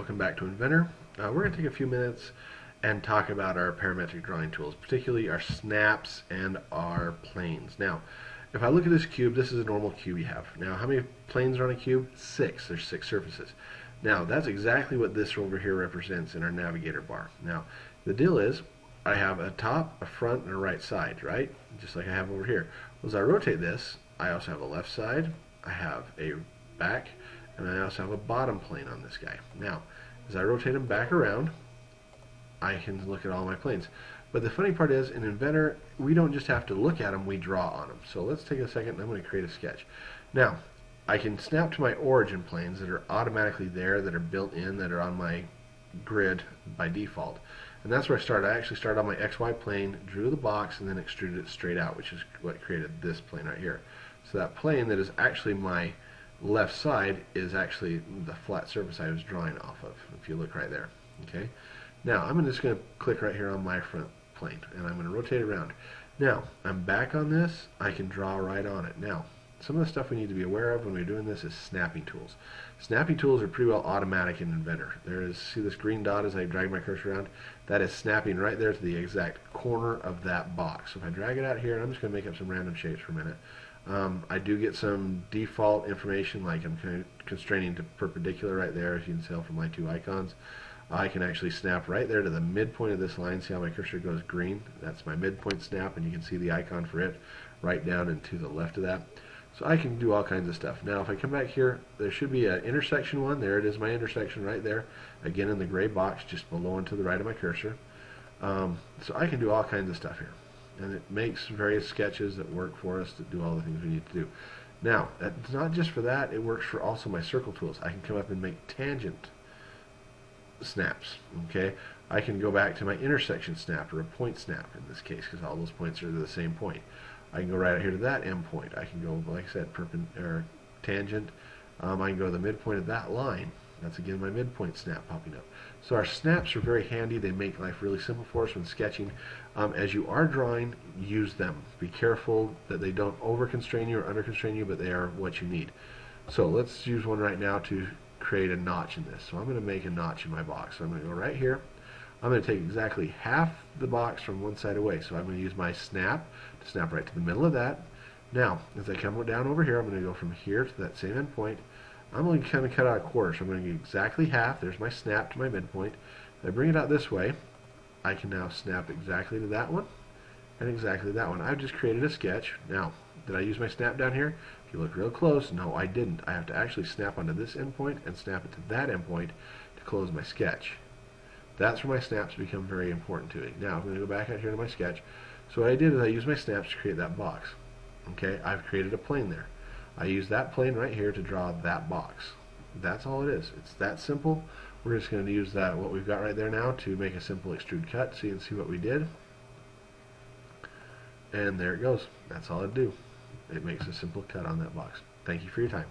welcome back to Inventor. We're going to take a few minutes and talk about our parametric drawing tools, particularly our snaps and our planes. Now, if I look at this cube, this is a normal cube you have. Now, how many planes are on a cube? 6. There's 6 surfaces. Now, that's exactly what this over here represents in our navigator bar. Now, the deal is, I have a top, a front, and a right side, right? Just like I have over here. As I rotate this, I also have a left side, I have a back, and I also have a bottom plane on this guy. Now, as I rotate them back around, I can look at all my planes. But the funny part is, in Inventor, we don't just have to look at them, we draw on them. So let's take a second and I'm going to create a sketch. Now, I can snap to my origin planes that are automatically there, that are built in, that are on my grid by default. And that's where I started. I actually started on my XY plane, drew the box, and then extruded it straight out, which is what created this plane right here. So that plane that is actually my left side is actually the flat surface I was drawing off of, if you look right there. Okay. Now I'm just going to click right here on my front plane and I'm going to rotate around. Now I'm back on this, I can draw right on it. Now some of the stuff we need to be aware of when we're doing this is snapping tools. Snapping tools are pretty well automatic in Inventor. There is, see this green dot as I drag my cursor around? That is snapping right there to the exact corner of that box. So if I drag it out here, and I'm just going to make up some random shapes for a minute. I do get some default information, like I'm constraining to perpendicular right there, as you can tell from my 2 icons. I can actually snap right there to the midpoint of this line. See how my cursor goes green? That's my midpoint snap, and you can see the icon for it right down and to the left of that. So I can do all kinds of stuff. Now if I come back here, there should be an intersection one. There it is, my intersection right there. Again in the gray box just below and to the right of my cursor. So I can do all kinds of stuff here. And it makes various sketches that work for us to do all the things we need to do. Now, it's not just for that, it works for also my circle tools. I can come up and make tangent snaps. Okay, I can go back to my intersection snap, or a point snap in this case, because all those points are to the same point. I can go right out here to that end point. I can go, like I said, perpendicular, tangent. I can go to the midpoint of that line. That's again my midpoint snap popping up. So our snaps are very handy. They make life really simple for us when sketching. As you are drawing, use them. Be careful that they don't over constrain you or under constrain you, but they are what you need. So let's use one right now to create a notch in this. So I'm going to make a notch in my box. So I'm going to go right here. I'm going to take exactly half the box from one side away. So I'm going to use my snap to snap right to the middle of that. Now, as I come down over here, I'm going to go from here to that same end point. I'm going to kind of cut out a quarter, so I'm going to get exactly half. There's my snap to my midpoint. If I bring it out this way, I can now snap exactly to that one and exactly to that one. I've just created a sketch. Now, did I use my snap down here? If you look real close, no, I didn't. I have to actually snap onto this endpoint and snap it to that endpoint to close my sketch. That's where my snaps become very important to me. Now, I'm going to go back out here to my sketch. So what I did is I used my snaps to create that box. Okay, I've created a plane there. I use that plane right here to draw that box. That's all it is. It's that simple. We're just going to use that, what we've got right there now, to make a simple extrude cut so you can see what we did. And there it goes. That's all it do. It makes a simple cut on that box. Thank you for your time.